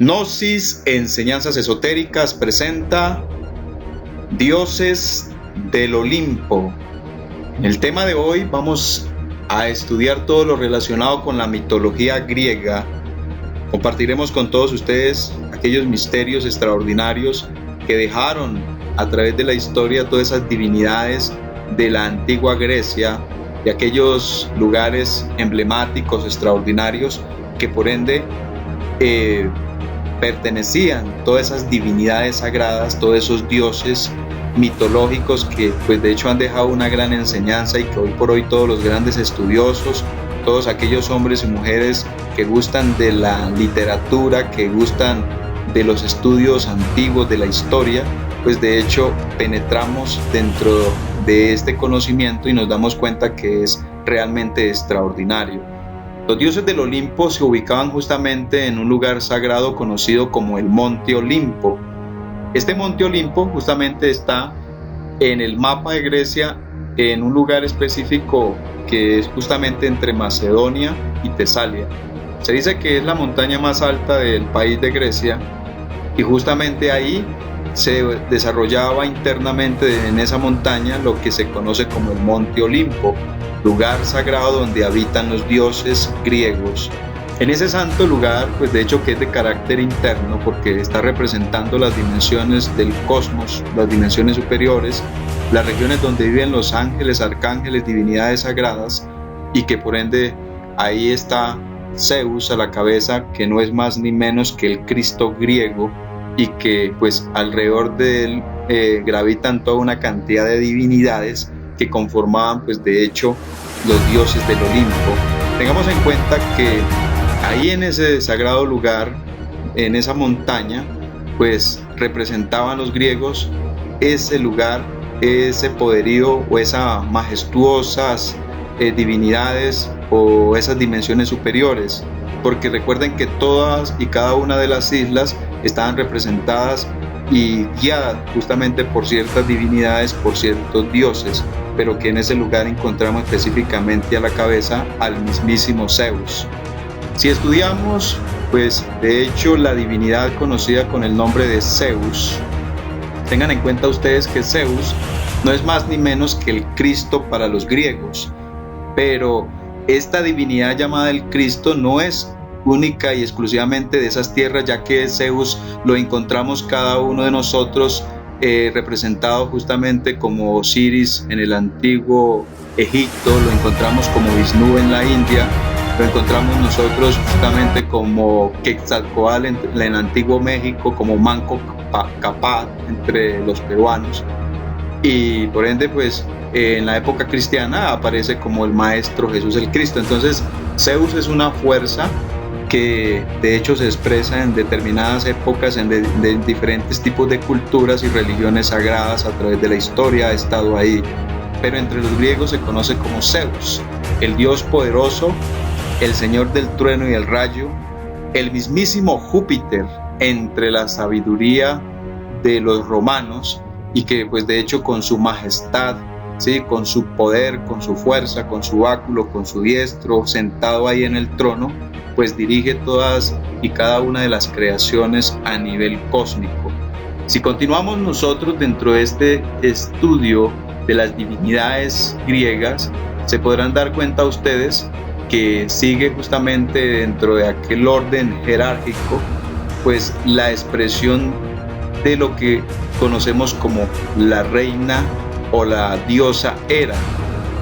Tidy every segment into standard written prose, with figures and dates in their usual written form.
Gnosis Enseñanzas Esotéricas presenta Dioses del Olimpo. En el tema de hoy vamos a estudiar todo lo relacionado con la mitología griega. Compartiremos con todos ustedes aquellos misterios extraordinarios que dejaron a través de la historia todas esas divinidades de la antigua Grecia, de aquellos lugares emblemáticos, extraordinarios, que por ende pertenecían todas esas divinidades sagradas, todos esos dioses mitológicos que pues de hecho han dejado una gran enseñanza y que hoy por hoy todos los grandes estudiosos, todos aquellos hombres y mujeres que gustan de la literatura, que gustan de los estudios antiguos de la historia, pues de hecho penetramos dentro de este conocimiento y nos damos cuenta que es realmente extraordinario. Los dioses del Olimpo se ubicaban justamente en un lugar sagrado conocido como el Monte Olimpo. Este Monte Olimpo justamente está en el mapa de Grecia, en un lugar específico que es justamente entre Macedonia y Tesalia. Se dice que es la montaña más alta del país de Grecia y justamente ahí se desarrollaba internamente en esa montaña lo que se conoce como el Monte Olimpo, lugar sagrado donde habitan los dioses griegos. En ese santo lugar, pues de hecho que es de carácter interno porque está representando las dimensiones del cosmos, las dimensiones superiores, las regiones donde viven los ángeles, arcángeles, divinidades sagradas, y que por ende ahí está Zeus a la cabeza, que no es más ni menos que el Cristo griego, y que pues alrededor de él gravitan toda una cantidad de divinidades que conformaban pues de hecho los dioses del Olimpo. Tengamos en cuenta que ahí en ese sagrado lugar, en esa montaña, pues representaban los griegos ese lugar, ese poderío o esas majestuosas divinidades o esas dimensiones superiores, porque recuerden que todas y cada una de las islas estaban representadas y guiadas justamente por ciertas divinidades, por ciertos dioses, pero que en ese lugar encontramos específicamente a la cabeza al mismísimo Zeus. Si estudiamos, pues de hecho la divinidad conocida con el nombre de Zeus, tengan en cuenta ustedes que Zeus no es más ni menos que el Cristo para los griegos, pero esta divinidad llamada el Cristo no es única y exclusivamente de esas tierras, ya que Zeus lo encontramos cada uno de nosotros representado justamente como Osiris en el antiguo Egipto, lo encontramos como Vishnu en la India, lo encontramos nosotros justamente como Quetzalcóatl en el antiguo México, como Manco Cápac entre los peruanos, y por ende pues en la época cristiana aparece como el Maestro Jesús el Cristo. Entonces Zeus es una fuerza que de hecho se expresa en determinadas épocas de diferentes tipos de culturas y religiones sagradas a través de la historia, ha estado ahí, pero entre los griegos se conoce como Zeus, el dios poderoso, el señor del trueno y el rayo, el mismísimo Júpiter entre la sabiduría de los romanos, y que pues de hecho con su majestad, ¿sí?, con su poder, con su fuerza, con su báculo, con su diestro, sentado ahí en el trono, pues dirige todas y cada una de las creaciones a nivel cósmico. Si continuamos nosotros dentro de este estudio de las divinidades griegas, se podrán dar cuenta ustedes que sigue justamente dentro de aquel orden jerárquico, pues la expresión de lo que conocemos como la reina o la diosa Hera.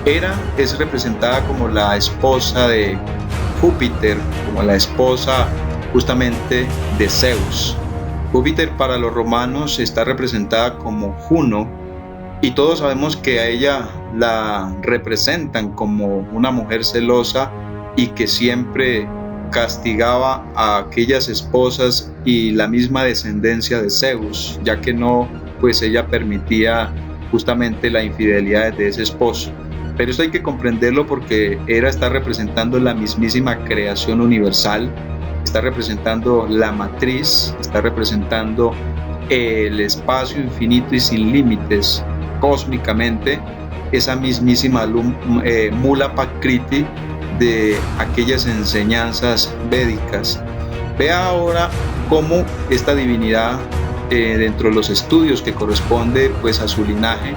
Hera es representada como la esposa de Júpiter, como la esposa justamente de Zeus. Júpiter para los romanos está representada como Juno, y todos sabemos que a ella la representan como una mujer celosa y que siempre castigaba a aquellas esposas y la misma descendencia de Zeus, ya que no, pues ella permitía justamente la infidelidad de ese esposo. Pero esto hay que comprenderlo porque Hera está representando la mismísima creación universal, está representando la matriz, está representando el espacio infinito y sin límites cósmicamente, esa mismísima Mula Prakriti de aquellas enseñanzas védicas. Vea ahora cómo esta divinidad, dentro de los estudios que corresponde pues a su linaje,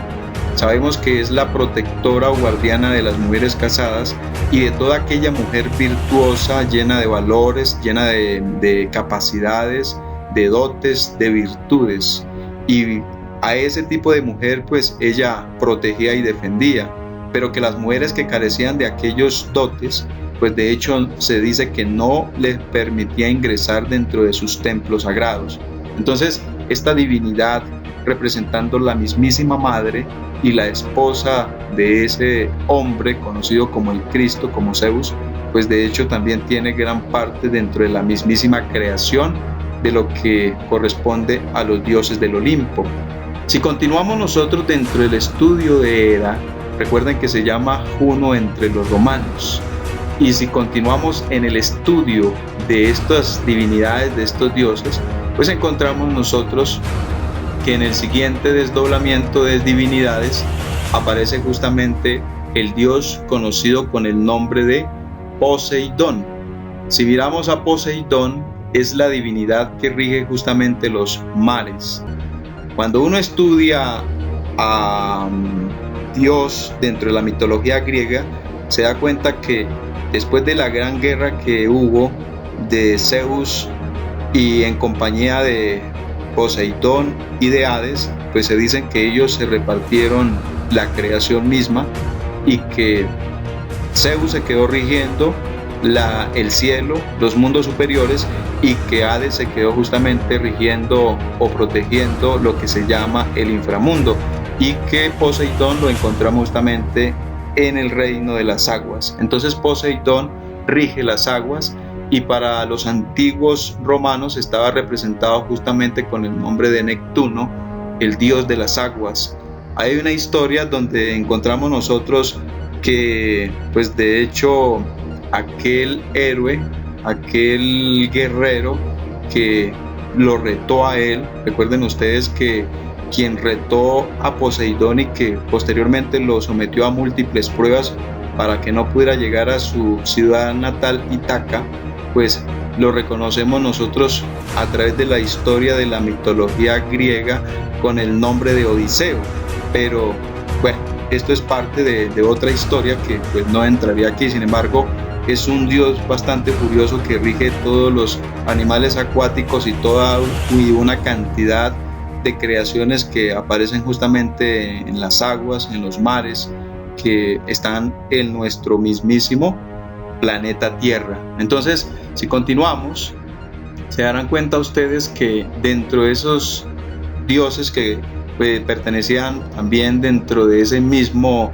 sabemos que es la protectora o guardiana de las mujeres casadas y de toda aquella mujer virtuosa, llena de valores, llena de capacidades, de dotes, de virtudes. Y a ese tipo de mujer pues ella protegía y defendía, pero que las mujeres que carecían de aquellos dotes, pues de hecho se dice que no les permitía ingresar dentro de sus templos sagrados. Entonces, esta divinidad, representando la mismísima madre y la esposa de ese hombre conocido como el Cristo, como Zeus, pues de hecho también tiene gran parte dentro de la mismísima creación de lo que corresponde a los dioses del Olimpo. Si continuamos nosotros dentro del estudio de Hera, recuerden que se llama Juno entre los romanos, y si continuamos en el estudio de estas divinidades, de estos dioses, pues encontramos nosotros que en el siguiente desdoblamiento de divinidades aparece justamente el dios conocido con el nombre de Poseidón. Si miramos a Poseidón, es la divinidad que rige justamente los mares. Cuando uno estudia a Dios dentro de la mitología griega, se da cuenta que después de la gran guerra que hubo de Zeus y en compañía de Poseidón y de Hades, pues se dicen que ellos se repartieron la creación misma y que Zeus se quedó rigiendo el cielo, los mundos superiores, y que Hades se quedó justamente rigiendo o protegiendo lo que se llama el inframundo, y que Poseidón lo encontramos justamente en el reino de las aguas. Entonces Poseidón rige las aguas, y para los antiguos romanos estaba representado justamente con el nombre de Neptuno, el dios de las aguas. Hay una historia donde encontramos nosotros que pues de hecho aquel héroe, aquel guerrero que lo retó a él, recuerden ustedes que quien retó a Poseidón y que posteriormente lo sometió a múltiples pruebas para que no pudiera llegar a su ciudad natal, Ítaca, pues lo reconocemos nosotros a través de la historia de la mitología griega con el nombre de Odiseo. Pero bueno, esto es parte de otra historia que pues no entraría aquí. Sin embargo, es un dios bastante furioso que rige todos los animales acuáticos y toda una cantidad de creaciones que aparecen justamente en las aguas, en los mares, que están en nuestro mismísimo planeta Tierra. Entonces, si continuamos, se darán cuenta ustedes que dentro de esos dioses que pertenecían también dentro de ese mismo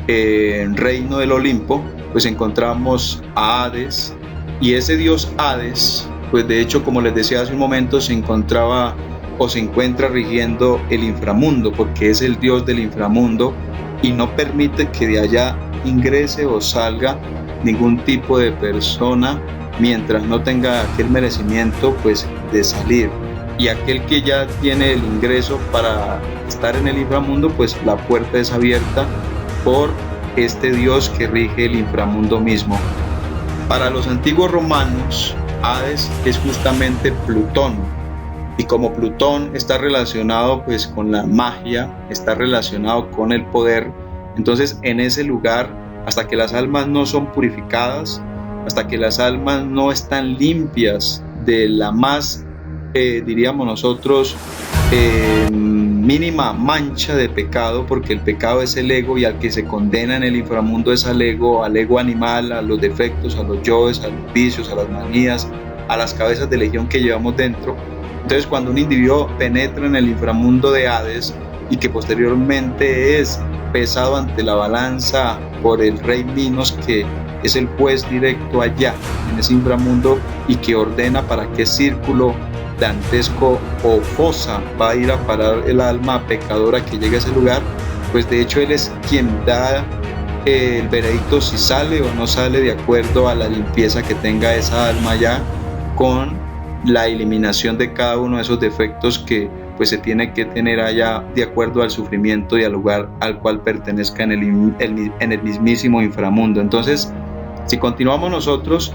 reino del Olimpo, pues encontramos a Hades, y ese dios Hades, pues de hecho, como les decía hace un momento, se encontraba o se encuentra rigiendo el inframundo, porque es el dios del inframundo y no permite que de allá ingrese o salga ningún tipo de persona mientras no tenga aquel merecimiento pues de salir. Y aquel que ya tiene el ingreso para estar en el inframundo, pues la puerta es abierta por este dios que rige el inframundo mismo. Para los antiguos romanos, Hades es justamente Plutón, y como Plutón está relacionado pues con la magia, está relacionado con el poder, entonces en ese lugar, hasta que las almas no son purificadas, hasta que las almas no están limpias de la más, diríamos nosotros, mínima mancha de pecado, porque el pecado es el ego, y al que se condena en el inframundo es al ego animal, a los defectos, a los yoes, a los vicios, a las manías, a las cabezas de legión que llevamos dentro. Entonces, cuando un individuo penetra en el inframundo de Hades y que posteriormente es pesado ante la balanza por el rey Minos, que es el juez directo allá en ese inframundo y que ordena para qué círculo dantesco o fosa va a ir a parar el alma pecadora que llega a ese lugar, pues de hecho él es quien da el veredicto si sale o no sale de acuerdo a la limpieza que tenga esa alma ya, con la eliminación de cada uno de esos defectos que pues se tiene que tener allá de acuerdo al sufrimiento y al lugar al cual pertenezca en el mismísimo inframundo. Entonces, si continuamos nosotros,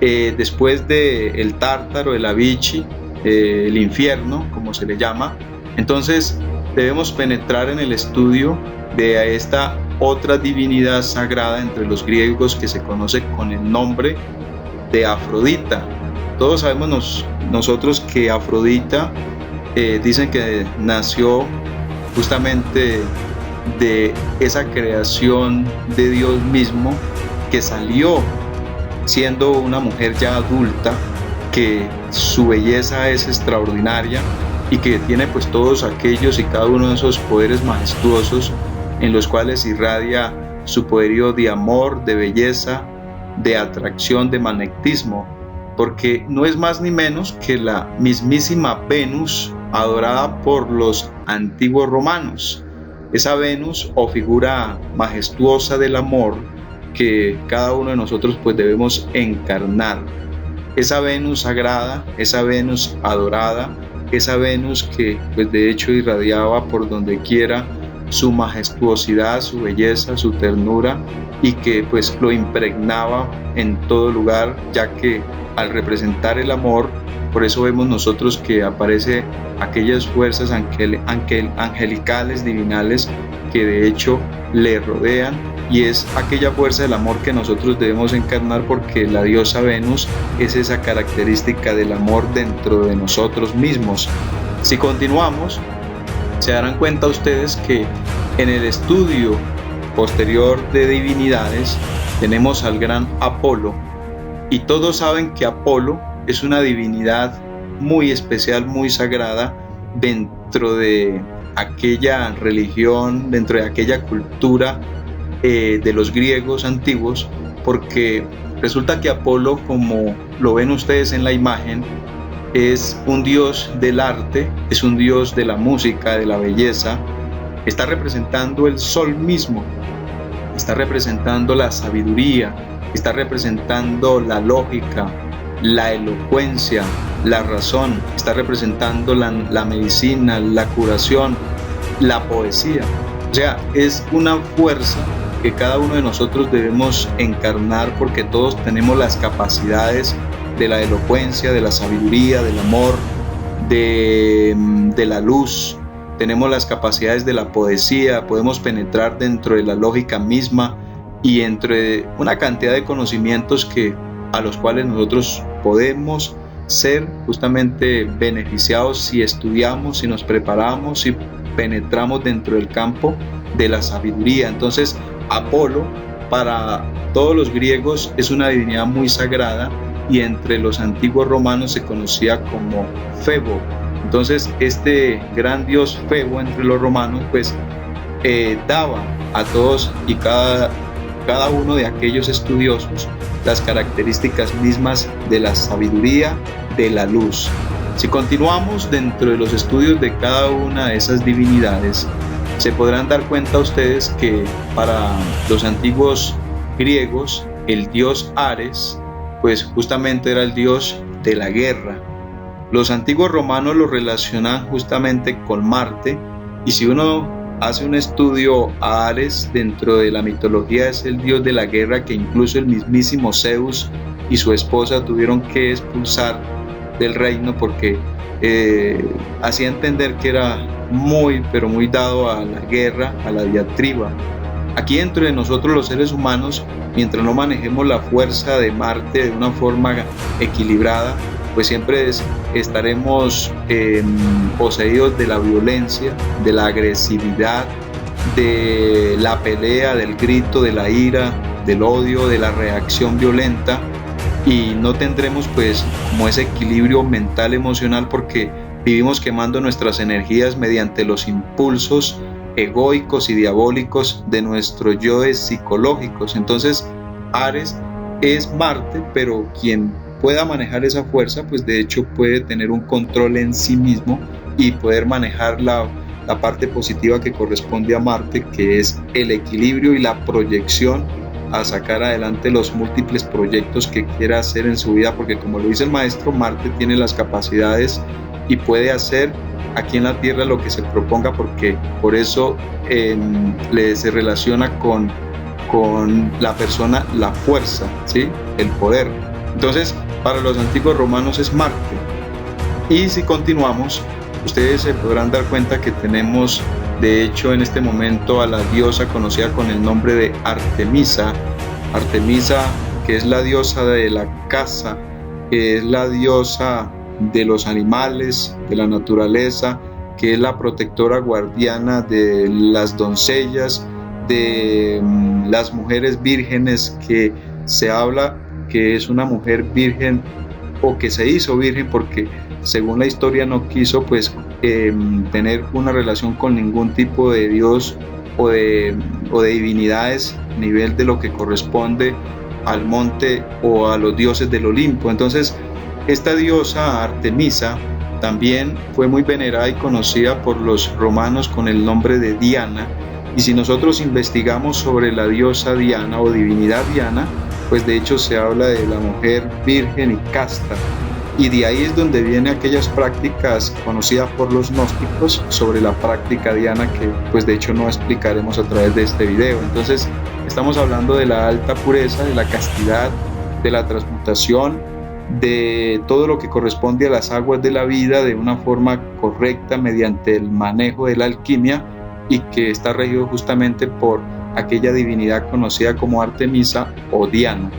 después de el Tártaro, el Avicii, el infierno, como se le llama. Entonces debemos penetrar en el estudio de esta otra divinidad sagrada entre los griegos que se conoce con el nombre de Afrodita. Todos sabemos nosotros que Afrodita dicen que nació justamente de esa creación de Dios mismo, que salió siendo una mujer ya adulta, que su belleza es extraordinaria y que tiene pues todos aquellos y cada uno de esos poderes majestuosos en los cuales irradia su poderío de amor, de belleza, de atracción, de magnetismo, porque no es más ni menos que la mismísima Venus adorada por los antiguos romanos. Esa Venus o figura majestuosa del amor que cada uno de nosotros pues debemos encarnar. Esa Venus sagrada, esa Venus adorada, esa Venus que pues de hecho irradiaba por donde quiera su majestuosidad, su belleza, su ternura, y que pues lo impregnaba en todo lugar, ya que al representar el amor, por eso vemos nosotros que aparece aquellas fuerzas angelicales, divinales, que de hecho le rodean, y es aquella fuerza del amor que nosotros debemos encarnar, porque la diosa Venus es esa característica del amor dentro de nosotros mismos. Si continuamos, se darán cuenta ustedes que en el estudio posterior de divinidades tenemos al gran Apolo, y todos saben que Apolo es una divinidad muy especial, muy sagrada dentro de aquella religión, dentro de aquella cultura de los griegos antiguos, porque resulta que Apolo, como lo ven ustedes en la imagen, es un dios del arte, es un dios de la música, de la belleza. Está representando el sol mismo, está representando la sabiduría, está representando la lógica, la elocuencia, la razón, está representando la medicina, la curación, la poesía. O sea, es una fuerza que cada uno de nosotros debemos encarnar, porque todos tenemos las capacidades de la elocuencia, de la sabiduría, del amor, de la luz. Tenemos las capacidades de la poesía, podemos penetrar dentro de la lógica misma y entre una cantidad de conocimientos a los cuales nosotros podemos ser justamente beneficiados si estudiamos, si nos preparamos, si penetramos dentro del campo de la sabiduría. Entonces, Apolo para todos los griegos es una divinidad muy sagrada, y entre los antiguos romanos se conocía como Febo. Entonces este gran dios Febo entre los romanos pues daba a todos y cada uno de aquellos estudiosos las características mismas de la sabiduría, de la luz. Si continuamos dentro de los estudios de cada una de esas divinidades, se podrán dar cuenta ustedes que para los antiguos griegos el dios Ares pues justamente era el dios de la guerra. Los antiguos romanos lo relacionan justamente con Marte, y si uno hace un estudio a Ares dentro de la mitología, es el dios de la guerra, que incluso el mismísimo Zeus y su esposa tuvieron que expulsar del reino porque hacía entender que era muy pero muy dado a la guerra, a la diatriba. Aquí dentro de nosotros los seres humanos, mientras no manejemos la fuerza de Marte de una forma equilibrada, pues siempre estaremos poseídos de la violencia, de la agresividad, de la pelea, del grito, de la ira, del odio, de la reacción violenta, y no tendremos pues como ese equilibrio mental, emocional, porque vivimos quemando nuestras energías mediante los impulsos egoicos y diabólicos de nuestros yoes psicológicos. Entonces Ares es Marte, pero quien pueda manejar esa fuerza pues de hecho puede tener un control en sí mismo y poder manejar la parte positiva que corresponde a Marte, que es el equilibrio y la proyección a sacar adelante los múltiples proyectos que quiera hacer en su vida, porque como lo dice el maestro, Marte tiene las capacidades y puede hacer aquí en la Tierra lo que se proponga, porque por eso se relaciona con la persona la fuerza, ¿sí? El poder. Entonces para los antiguos romanos es Marte. Y si continuamos, ustedes se podrán dar cuenta que tenemos de hecho en este momento a la diosa conocida con el nombre de Artemisa. Artemisa, que es la diosa de la caza, que es la diosa de los animales, de la naturaleza, que es la protectora guardiana de las doncellas, de las mujeres vírgenes, que se habla que es una mujer virgen o que se hizo virgen porque según la historia no quiso tener una relación con ningún tipo de dios o de divinidades a nivel de lo que corresponde al monte o a los dioses del Olimpo. Entonces esta diosa Artemisa también fue muy venerada y conocida por los romanos con el nombre de Diana, y si nosotros investigamos sobre la diosa Diana o divinidad Diana, pues de hecho se habla de la mujer virgen y casta, y de ahí es donde vienen aquellas prácticas conocidas por los gnósticos sobre la práctica diana, que pues de hecho no explicaremos a través de este video. Entonces estamos hablando de la alta pureza, de la castidad, de la transmutación, de todo lo que corresponde a las aguas de la vida de una forma correcta mediante el manejo de la alquimia, y que está regido justamente por aquella divinidad conocida como Artemisa o Diana.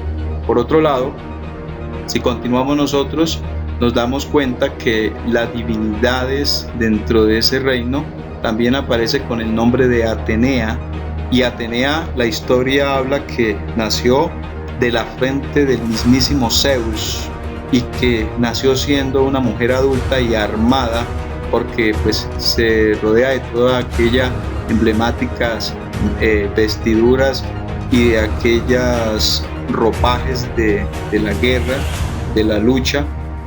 Por otro lado, si continuamos nosotros, nos damos cuenta que las divinidades dentro de ese reino también aparece con el nombre de Atenea, y Atenea, la historia habla que nació de la frente del mismísimo Zeus, y que nació siendo una mujer adulta y armada, porque pues se rodea de todas aquellas emblemáticas vestiduras y de aquellas ropajes de la guerra, de la lucha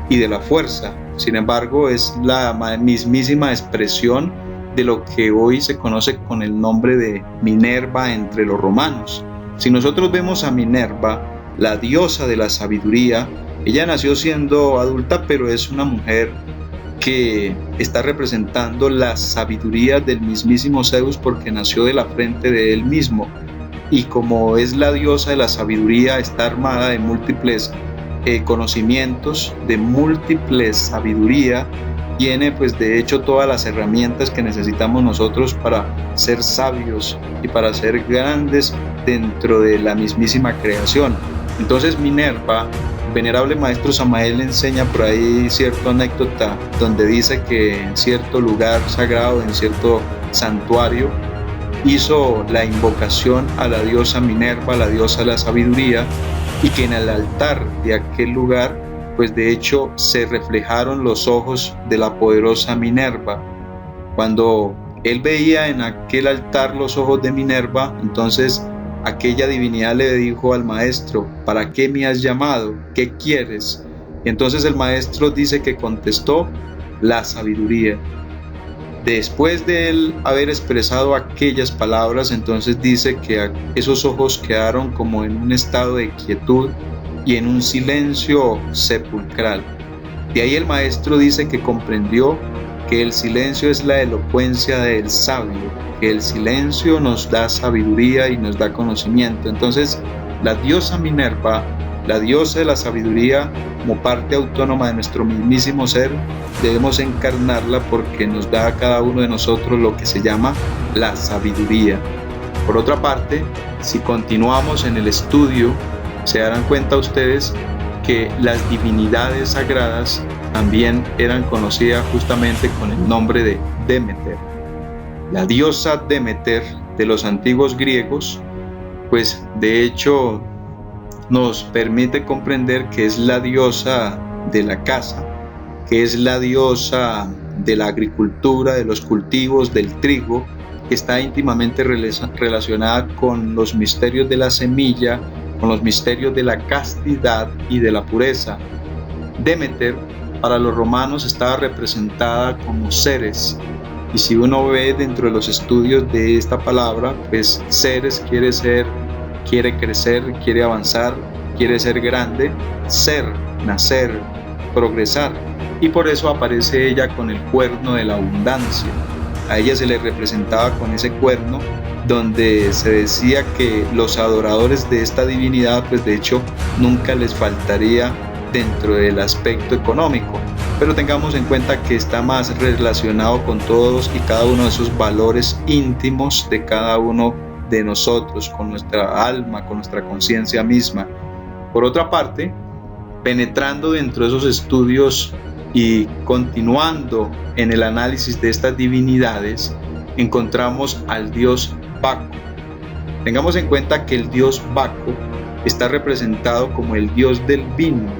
y de la fuerza. Sin embargo, es la mismísima expresión de lo que hoy se conoce con el nombre de Minerva entre los romanos. Si nosotros vemos a Minerva, la diosa de la sabiduría, ella nació siendo adulta, pero es una mujer que está representando la sabiduría del mismísimo Zeus, porque nació de la frente de él mismo, y como es la diosa de la sabiduría, está armada de múltiples conocimientos, de múltiples sabiduría. Tiene pues de hecho todas las herramientas que necesitamos nosotros para ser sabios y para ser grandes dentro de la mismísima creación. Entonces Minerva, venerable maestro Samael, enseña por ahí cierta anécdota donde dice que en cierto lugar sagrado, en cierto santuario, hizo la invocación a la diosa Minerva, la diosa de la sabiduría, y que en el altar de aquel lugar pues de hecho se reflejaron los ojos de la poderosa Minerva. Cuando él veía en aquel altar los ojos de Minerva, entonces aquella divinidad le dijo al maestro: ¿para qué me has llamado? ¿Qué quieres? Y entonces el maestro dice que contestó: la sabiduría. Después de él haber expresado aquellas palabras, entonces dice que esos ojos quedaron como en un estado de quietud y en un silencio sepulcral. De ahí el maestro dice que comprendió que el silencio es la elocuencia del sabio, que el silencio nos da sabiduría y nos da conocimiento. Entonces la diosa Minerva, la diosa de la sabiduría, como parte autónoma de nuestro mismísimo ser, debemos encarnarla porque nos da a cada uno de nosotros lo que se llama la sabiduría. Por otra parte, si continuamos en el estudio, se darán cuenta ustedes que las divinidades sagradas también eran conocidas justamente con el nombre de Demeter. La diosa Demeter de los antiguos griegos, pues de hecho nos permite comprender que es la diosa de la caza, que es la diosa de la agricultura, de los cultivos, del trigo, que está íntimamente relacionada con los misterios de la semilla, con los misterios de la castidad y de la pureza. Demeter para los romanos estaba representada como Ceres, y si uno ve dentro de los estudios de esta palabra, pues Ceres quiere crecer, quiere avanzar, quiere ser grande, ser, nacer, progresar, y por eso aparece ella con el cuerno de la abundancia. A ella se le representaba con ese cuerno, donde se decía que los adoradores de esta divinidad, pues de hecho nunca les faltaría dentro del aspecto económico, pero tengamos en cuenta que está más relacionado con todos y cada uno de esos valores íntimos de cada uno de nosotros, con nuestra alma, con nuestra conciencia misma. Por otra parte, penetrando dentro de esos estudios y continuando en el análisis de estas divinidades, encontramos al dios Baco. Tengamos en cuenta que el dios Baco está representado como el dios del vino,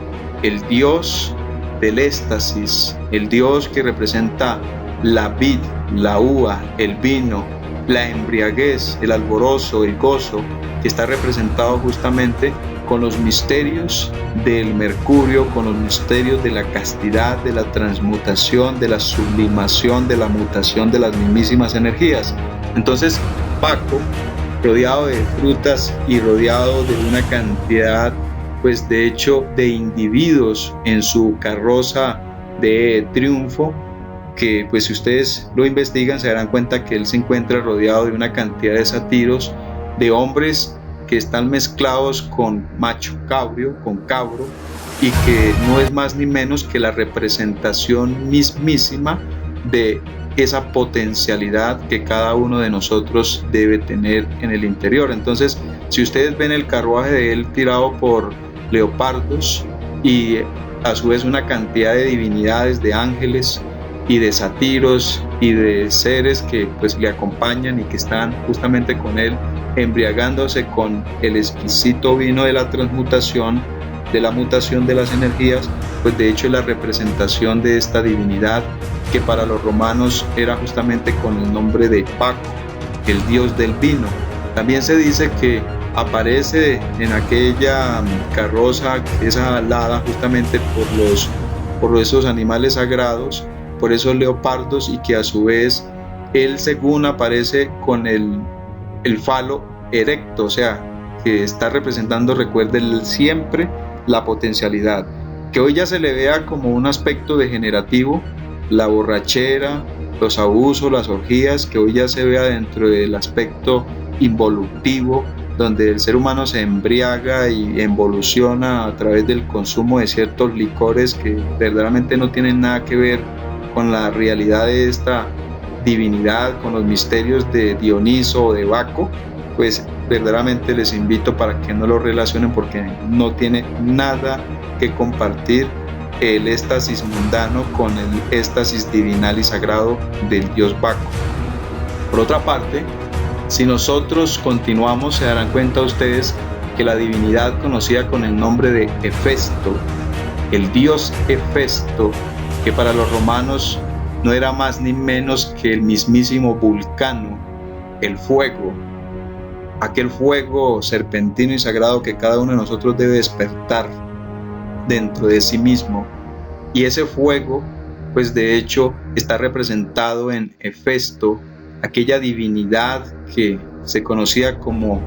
el dios del éxtasis, el dios que representa la vid, la uva, el vino, la embriaguez, el alborozo, el gozo, que está representado justamente con los misterios del mercurio, con los misterios de la castidad, de la transmutación, de la sublimación, de la mutación de las mismísimas energías. Entonces, Baco, rodeado de frutas y rodeado de una cantidad, pues de hecho, de individuos en su carroza de triunfo, que pues si ustedes lo investigan se darán cuenta que él se encuentra rodeado de una cantidad de sátiros, de hombres que están mezclados con macho cabrio, con cabro, y que no es más ni menos que la representación mismísima de esa potencialidad que cada uno de nosotros debe tener en el interior. Entonces, si ustedes ven el carruaje de él tirado por leopardos y a su vez una cantidad de divinidades, de ángeles y de sátiros y de seres que pues le acompañan y que están justamente con él, embriagándose con el exquisito vino de la transmutación, de la mutación de las energías, pues de hecho es la representación de esta divinidad que para los romanos era justamente con el nombre de Baco, el dios del vino. También se dice que aparece en aquella carroza que es alada justamente por esos animales sagrados, por esos leopardos, y que a su vez él según aparece con el falo erecto, o sea, que está representando, recuerden, siempre la potencialidad. Que hoy ya se le vea como un aspecto degenerativo, la borrachera, los abusos, las orgías, que hoy ya se vea dentro del aspecto involutivo, donde el ser humano se embriaga y evoluciona a través del consumo de ciertos licores que verdaderamente no tienen nada que ver con la realidad de esta divinidad, con los misterios de Dioniso o de Baco. Pues verdaderamente les invito para que no lo relacionen, porque no tiene nada que compartir el éxtasis mundano con el éxtasis divinal y sagrado del dios Baco. Por otra parte, si nosotros continuamos, se darán cuenta ustedes que la divinidad conocida con el nombre de Hefesto, el dios Hefesto, que para los romanos no era más ni menos que el mismísimo Vulcano, el fuego, aquel fuego serpentino y sagrado que cada uno de nosotros debe despertar dentro de sí mismo. Y ese fuego, pues de hecho está representado en Hefesto, aquella divinidad que se conocía como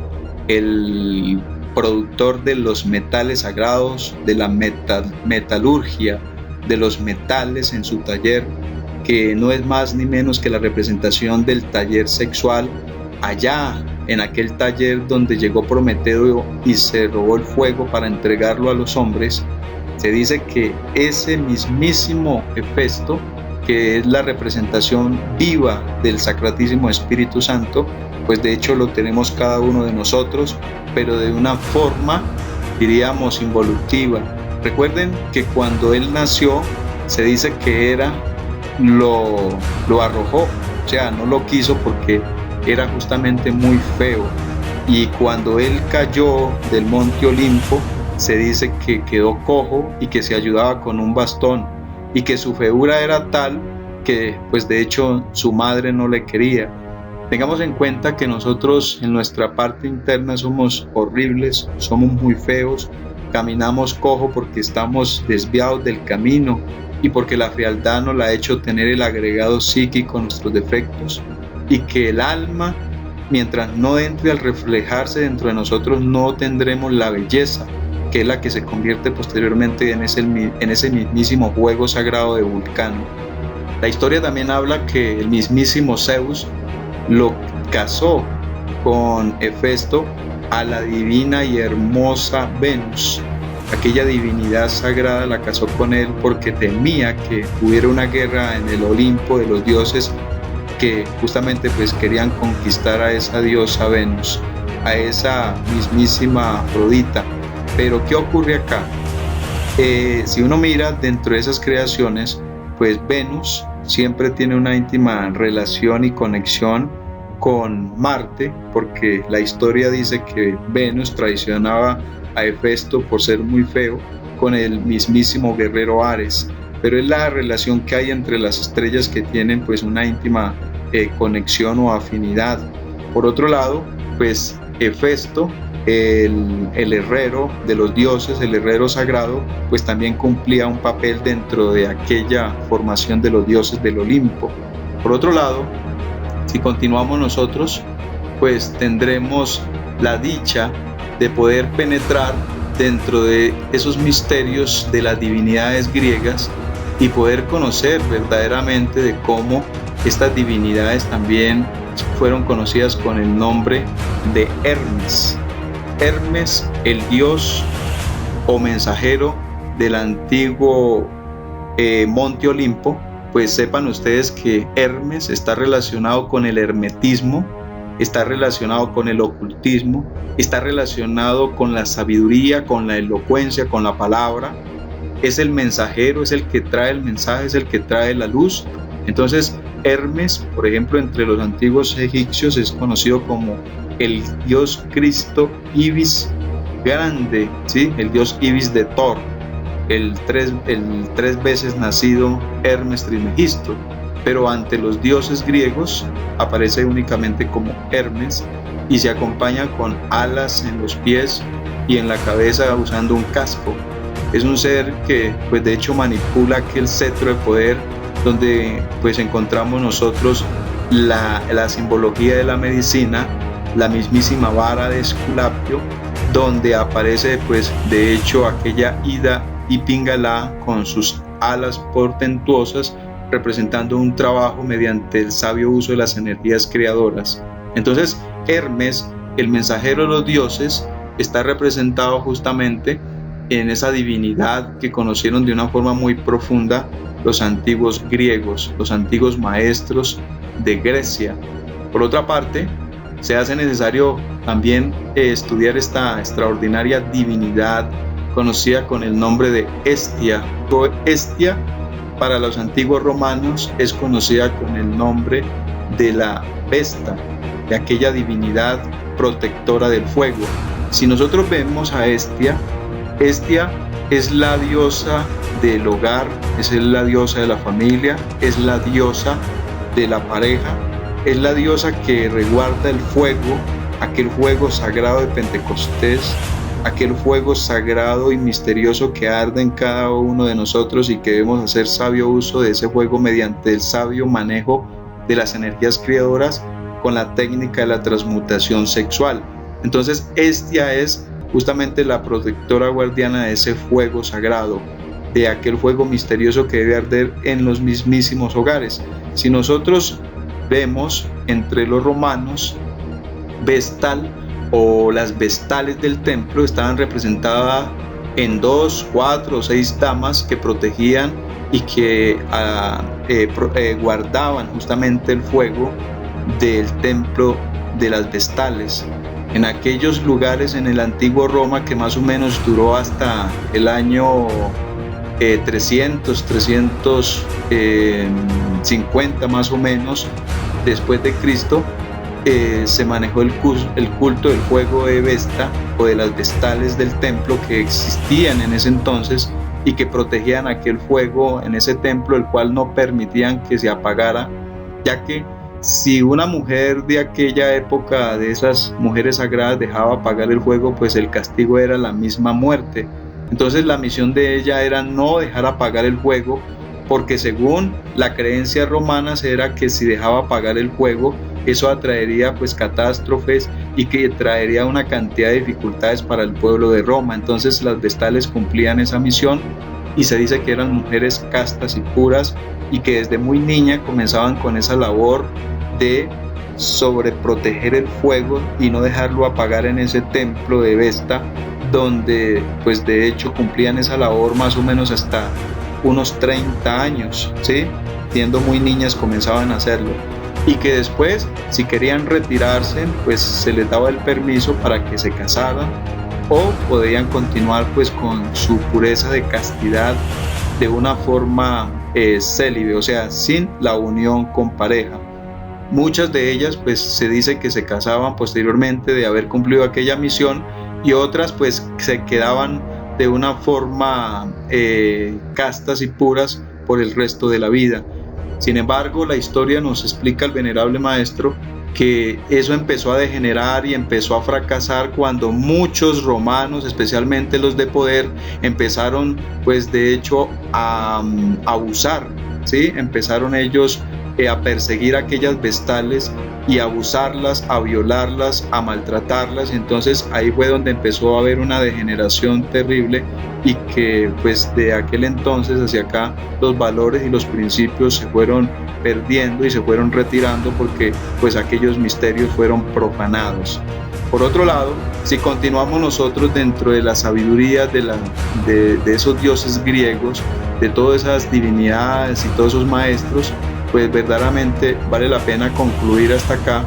el productor de los metales sagrados, de la metalurgia, de los metales en su taller, que no es más ni menos que la representación del taller sexual, allá en aquel taller donde llegó Prometeo y se robó el fuego para entregarlo a los hombres. Se dice que ese mismísimo Hefesto, que es la representación viva del Sacratísimo Espíritu Santo, pues de hecho lo tenemos cada uno de nosotros, pero de una forma, diríamos, involutiva. Recuerden que cuando él nació, se dice que lo arrojó, o sea, no lo quiso porque era justamente muy feo. Y cuando él cayó del monte Olimpo, se dice que quedó cojo y que se ayudaba con un bastón, y que su feura era tal que pues de hecho su madre no le quería. Tengamos en cuenta que nosotros en nuestra parte interna somos horribles, somos muy feos, caminamos cojo porque estamos desviados del camino y porque la frialdad nos la ha hecho tener el agregado psíquico, nuestros defectos, y que el alma, mientras no entre al reflejarse dentro de nosotros, no tendremos la belleza, que es la que se convierte posteriormente en ese mismísimo fuego sagrado de Vulcano. La historia también habla que el mismísimo Zeus lo casó con Hefesto a la divina y hermosa Venus, aquella divinidad sagrada la casó con él porque temía que hubiera una guerra en el Olimpo de los dioses que justamente pues querían conquistar a esa diosa Venus, a esa mismísima Afrodita. Pero ¿qué ocurre acá? Si uno mira dentro de esas creaciones, pues Venus siempre tiene una íntima relación y conexión con Marte, porque la historia dice que Venus traicionaba a Hefesto por ser muy feo con el mismísimo guerrero Ares, pero es la relación que hay entre las estrellas que tienen pues una íntima conexión o afinidad. Por otro lado, pues Hefesto, el herrero de los dioses, el herrero sagrado, pues también cumplía un papel dentro de aquella formación de los dioses del Olimpo. Por otro lado, si continuamos nosotros, pues tendremos la dicha de poder penetrar dentro de esos misterios de las divinidades griegas y poder conocer verdaderamente de cómo estas divinidades también fueron conocidas con el nombre de Hermes. Hermes, el dios o mensajero del antiguo Monte Olimpo, pues sepan ustedes que Hermes está relacionado con el hermetismo, está relacionado con el ocultismo, está relacionado con la sabiduría, con la elocuencia, con la palabra. Es el mensajero, es el que trae el mensaje, es el que trae la luz. Entonces Hermes, por ejemplo, entre los antiguos egipcios es conocido como el dios Cristo Ibis grande, ¿sí? El dios Ibis de Thor, el tres veces nacido Hermes Trismegisto, pero ante los dioses griegos aparece únicamente como Hermes y se acompaña con alas en los pies y en la cabeza usando un casco. Es un ser que pues de hecho manipula aquel cetro de poder donde pues encontramos nosotros la simbología de la medicina, la mismísima vara de Esculapio, donde aparece pues de hecho aquella Ida y Pingala con sus alas portentuosas representando un trabajo mediante el sabio uso de las energías creadoras. Entonces Hermes, el mensajero de los dioses, está representado justamente en esa divinidad que conocieron de una forma muy profunda los antiguos griegos, los antiguos maestros de Grecia. Por otra parte, se hace necesario también estudiar esta extraordinaria divinidad conocida con el nombre de Hestia. Hestia para los antiguos romanos es conocida con el nombre de la Vesta, de aquella divinidad protectora del fuego. Si nosotros vemos a Hestia, Hestia es la diosa del hogar, es la diosa de la familia, es la diosa de la pareja, es la diosa que resguarda el fuego, aquel fuego sagrado de Pentecostés, aquel fuego sagrado y misterioso que arde en cada uno de nosotros y que debemos hacer sabio uso de ese fuego mediante el sabio manejo de las energías creadoras con la técnica de la transmutación sexual. Entonces Hestia es justamente la protectora guardiana de ese fuego sagrado, de aquel fuego misterioso que debe arder en los mismísimos hogares. Si nosotros vemos entre los romanos, Vestal o las vestales del templo estaban representadas en 2, 4 o 6 damas que protegían y que guardaban justamente el fuego del templo de las vestales. En aquellos lugares en el antiguo Roma que más o menos duró hasta el año 350 más o menos después de Cristo, se manejó el culto del fuego de Vesta o de las vestales del templo que existían en ese entonces y que protegían aquel fuego en ese templo, el cual no permitían que se apagara, ya que si una mujer de aquella época, de esas mujeres sagradas, dejaba apagar el fuego, pues el castigo era la misma muerte. Entonces la misión de ella era no dejar apagar el fuego, porque según la creencia romana era que si dejaba apagar el fuego, eso atraería pues catástrofes y que traería una cantidad de dificultades para el pueblo de Roma. Entonces las vestales cumplían esa misión y se dice que eran mujeres castas y puras y que desde muy niña comenzaban con esa labor de sobreproteger el fuego y no dejarlo apagar en ese templo de Vesta, donde pues de hecho cumplían esa labor más o menos hasta unos 30 años, ¿sí? Siendo muy niñas comenzaban a hacerlo, y que después, si querían retirarse, pues se les daba el permiso para que se casaran o podían continuar pues con su pureza de castidad de una forma célibe, o sea, sin la unión con pareja. Muchas de ellas pues se dice que se casaban posteriormente de haber cumplido aquella misión, y otras pues se quedaban de una forma castas y puras por el resto de la vida. Sin embargo, la historia nos explica el venerable maestro que eso empezó a degenerar y empezó a fracasar cuando muchos romanos, especialmente los de poder, empezaron pues de hecho a abusar, ¿sí? Empezaron ellos a perseguir a aquellas vestales y a abusarlas, a violarlas, a maltratarlas. Entonces ahí fue donde empezó a haber una degeneración terrible, y que pues de aquel entonces hacia acá los valores y los principios se fueron perdiendo y se fueron retirando, porque pues aquellos misterios fueron profanados. Por otro lado, si continuamos nosotros dentro de la sabiduría de esos dioses griegos, de todas esas divinidades y todos esos maestros, pues verdaderamente vale la pena concluir hasta acá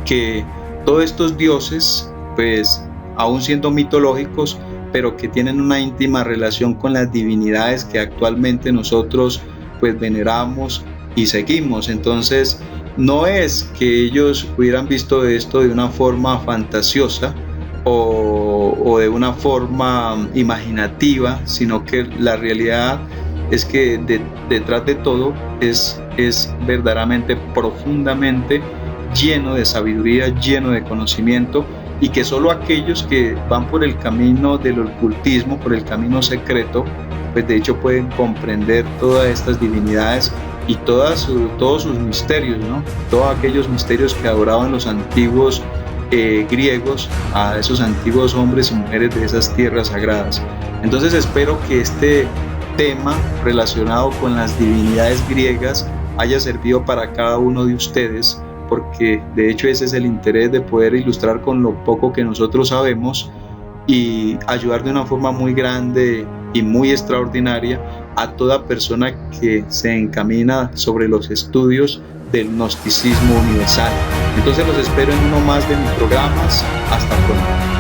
que todos estos dioses, pues aún siendo mitológicos, pero que tienen una íntima relación con las divinidades que actualmente nosotros pues veneramos y seguimos. Entonces no es que ellos hubieran visto esto de una forma fantasiosa o de una forma imaginativa, sino que la realidad es que detrás de todo es verdaderamente profundamente lleno de sabiduría, lleno de conocimiento, y que solo aquellos que van por el camino del ocultismo, por el camino secreto, pues de hecho pueden comprender todas estas divinidades y todos sus misterios, ¿no? Todos aquellos misterios que adoraban los antiguos griegos, a esos antiguos hombres y mujeres de esas tierras sagradas. Entonces espero que este tema relacionado con las divinidades griegas haya servido para cada uno de ustedes, porque de hecho ese es el interés, de poder ilustrar con lo poco que nosotros sabemos y ayudar de una forma muy grande y muy extraordinaria a toda persona que se encamina sobre los estudios del gnosticismo universal. Entonces los espero en uno más de mis programas. Hasta pronto.